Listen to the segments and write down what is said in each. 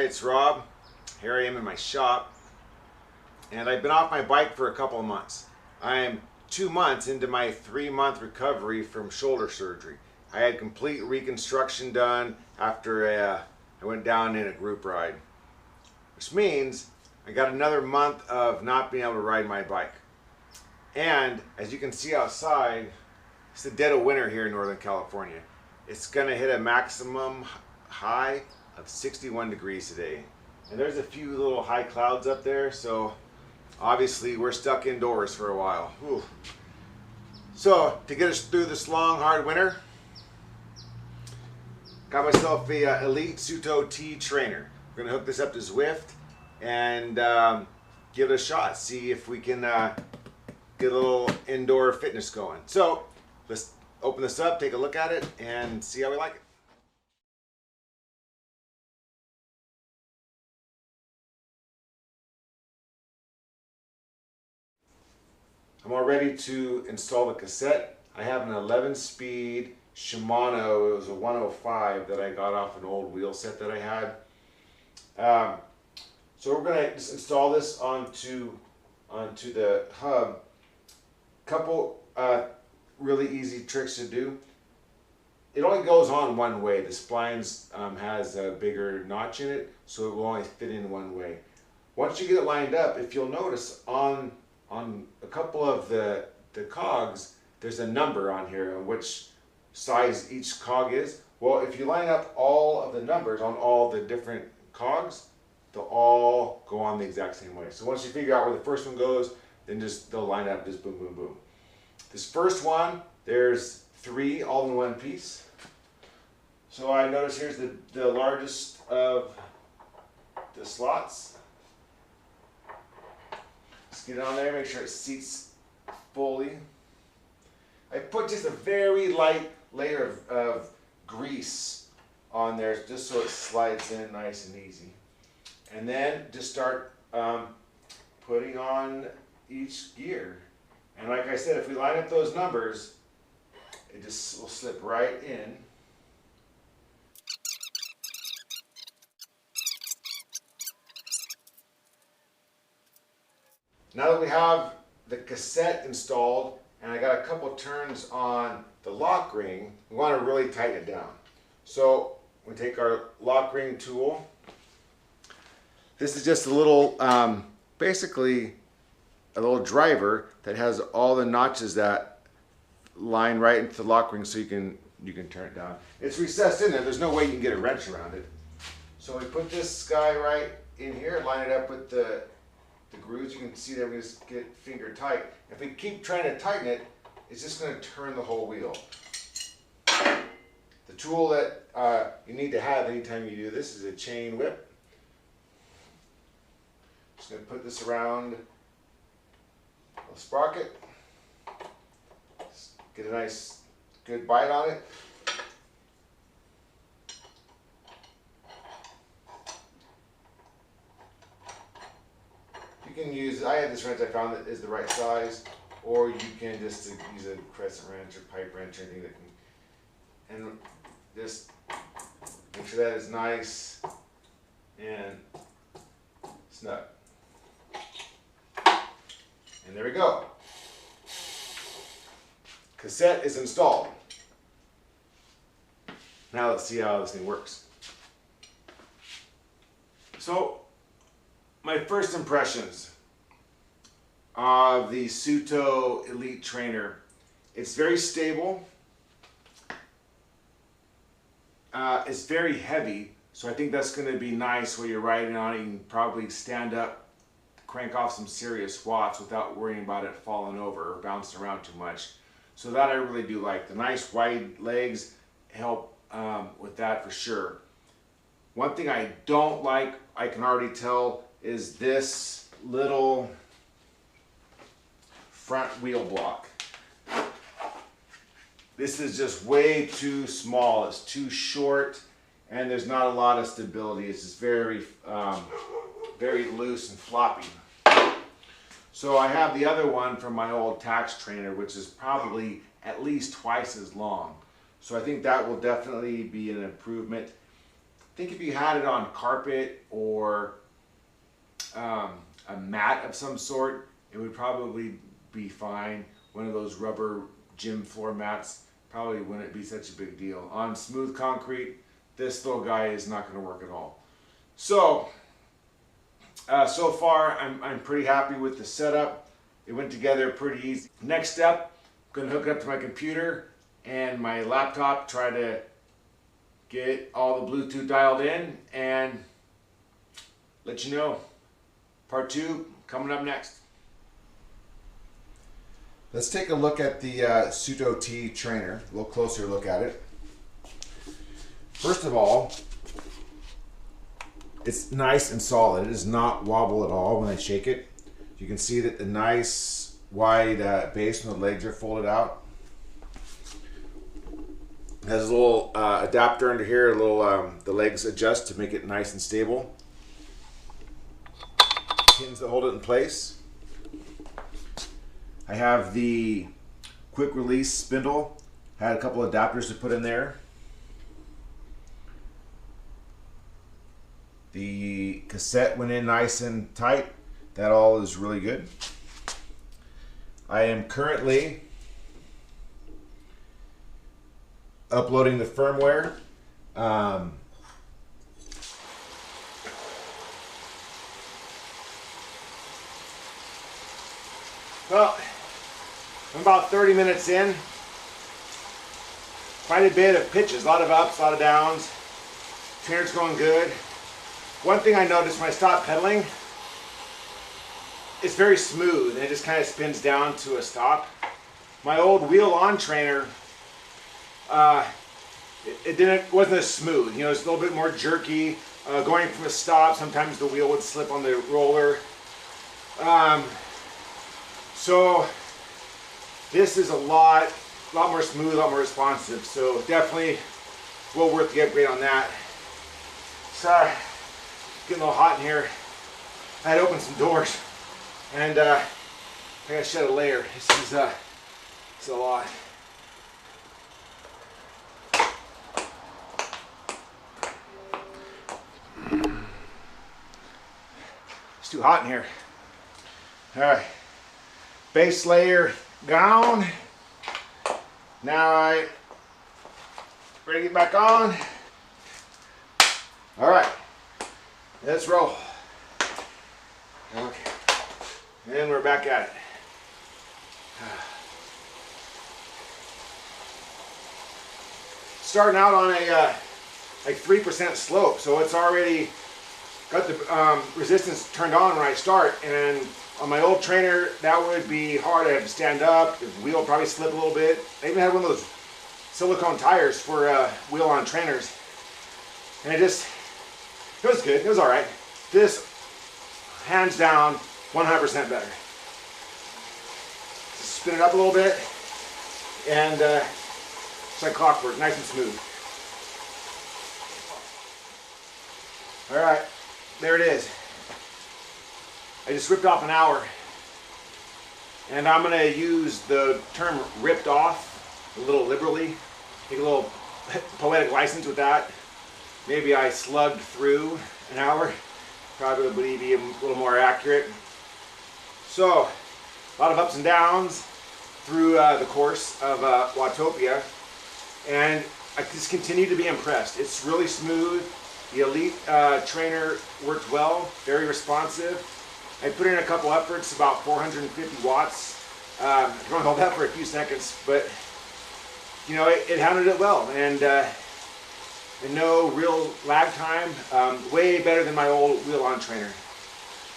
it's Rob. Here I am in my shop, and I've been off my bike for a couple of months. I'm 2 months into my 3-month recovery from shoulder surgery. I had complete reconstruction done after I went down in a group ride, which means I got another month of not being able to ride my bike. And as you can see outside, it's the dead of winter here in Northern California. It's gonna hit a maximum high of 61 degrees today. And there's a few little high clouds up there, so obviously we're stuck indoors for a while. Whew. So to get us through this long, hard winter, got myself a Elite Suito T Trainer. We're gonna hook this up to Zwift and give it a shot. See if we can get a little indoor fitness going. So let's open this up, take a look at it, and see how we like it. I'm all ready to install the cassette. I have an 11-speed Shimano. It was a 105 that I got off an old wheel set that I had. So we're going to just install this onto the hub. Couple really easy tricks to do. It only goes on one way. The splines has a bigger notch in it, so it will only fit in one way. Once you get it lined up, if you'll notice on a couple of the cogs, there's a number on here on which size each cog is. Well, if you line up all of the numbers on all the different cogs, they'll all go on the exact same way. So once you figure out where the first one goes, then they'll line up just boom, boom, boom. This first one, there's 3 all in one piece. So I notice here's the largest of the slots. Just get it on there, make sure it seats fully. I put just a very light layer of grease on there just so it slides in nice and easy. And then just start putting on each gear. And like I said, if we line up those numbers, it just will slip right in. Now that we have the cassette installed and I got a couple turns on the lock ring, we want to really tighten it down. So we take our lock ring tool. This is just a little, basically a little driver that has all the notches that line right into the lock ring so you can turn it down. It's recessed in there. There's no way you can get a wrench around it. So we put this guy right in here, line it up with the grooves. You can see that we just get finger tight. If we keep trying to tighten it, it's just going to turn the whole wheel. The tool that you need to have anytime you do this is a chain whip. Just going to put this around the sprocket. Just get a nice good bite on it. You can use, I have this wrench I found that is the right size, or you can just use a crescent wrench or pipe wrench or anything that can, and just make sure that is nice and snug. And there we go. Cassette is installed. Now let's see how this thing works. So, my first impressions of the Suito Elite Trainer. It's very stable. It's very heavy, so I think that's going to be nice while you're riding on it. You can probably stand up, crank off some serious watts without worrying about it falling over or bouncing around too much. So that I really do like. The nice wide legs help with that for sure. One thing I don't like, I can already tell, is this little front wheel block. This is just way too small. It's too short, and there's not a lot of stability. It's just very loose and floppy. So I have the other one from my old tax trainer, which is probably at least twice as long. So I think that will definitely be an improvement. think if you had it on carpet or a mat of some sort, it would probably be fine. One of those rubber gym floor mats probably wouldn't be such a big deal. On smooth concrete, this little guy is not going to work at all. So, so far I'm pretty happy with the setup. It went together pretty easy. Next step, I'm going to hook it up to my computer and my laptop, try to get all the Bluetooth dialed in and let you know. Part 2 coming up next. Let's take a look at the Suito T Trainer, a little closer look at it. First of all, it's nice and solid. It does not wobble at all when I shake it. You can see that the nice wide base when the legs are folded out. It has a little adapter under here, a little the legs adjust to make it nice and stable. Pins that hold it in place. I have the quick release spindle. Had a couple adapters to put in there. The cassette went in nice and tight. That all is really good. I am currently uploading the firmware. Well, I'm about 30 minutes in. Quite a bit of pitches, a lot of ups, a lot of downs. Trainer's going good. One thing I noticed when I stopped pedaling, it's very smooth and it just kind of spins down to a stop. My old wheel-on trainer, it wasn't as smooth. You know, it's a little bit more jerky. Going from a stop, sometimes the wheel would slip on the roller. So this is a lot more smooth, a lot more responsive. So definitely well worth the upgrade on that. Sorry, getting a little hot in here. I had to open some doors, and I gotta shed a layer. This is a lot. It's too hot in here. All right. Base layer gone. Now I ready to get back on. All right, let's roll. Okay, and we're back at it. Starting out on a like 3% slope, so it's already got the resistance turned on when I start, and on my old trainer, that would be hard. I had to stand up. The wheel would probably slip a little bit. I even had one of those silicone tires for wheel-on trainers. And it was good. It was all right. This, hands down, 100% better. Just spin it up a little bit, and it's like clockwork, nice and smooth. All right, there it is. I just ripped off an hour, and I'm going to use the term ripped off a little liberally, take a little poetic license with that. Maybe I slugged through an hour, probably be a little more accurate. So, a lot of ups and downs through the course of Watopia, and I just continue to be impressed. It's really smooth. The Elite trainer worked well, very responsive. I put in a couple efforts, about 450 watts. I can only hold that for a few seconds, but you know, it handled it well, and no real lag time. Way better than my old wheel-on trainer.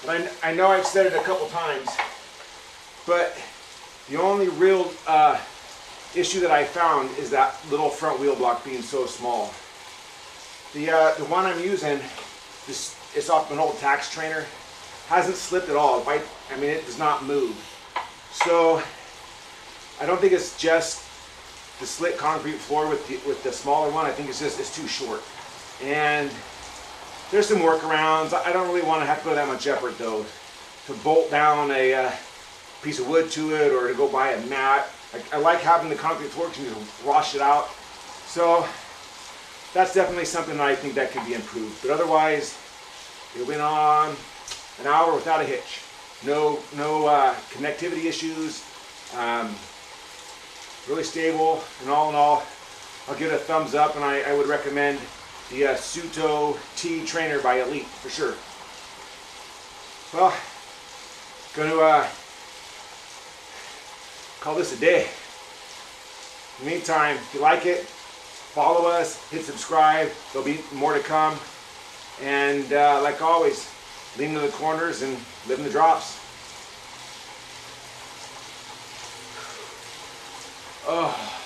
But I know I've said it a couple times, but the only real issue that I found is that little front wheel block being so small. The one I'm using, it's off an old tax trainer. Hasn't slipped at all. I mean, it does not move. So I don't think it's just the slick concrete floor with the smaller one. I think it's too short. And there's some workarounds. I don't really want to have to go to that much effort though, to bolt down a piece of wood to it or to go buy a mat. I like having the concrete floor because you can wash it out. So that's definitely something that I think that could be improved. But otherwise, it went on an hour without a hitch. No connectivity issues. Really stable. And all in all, I'll give it a thumbs up, and I would recommend the Suito T Trainer by Elite for sure. Well, going to call this a day. In the meantime, if you like it, follow us, hit subscribe. There'll be more to come. And like always, lean to the corners and live in the drops. Oh.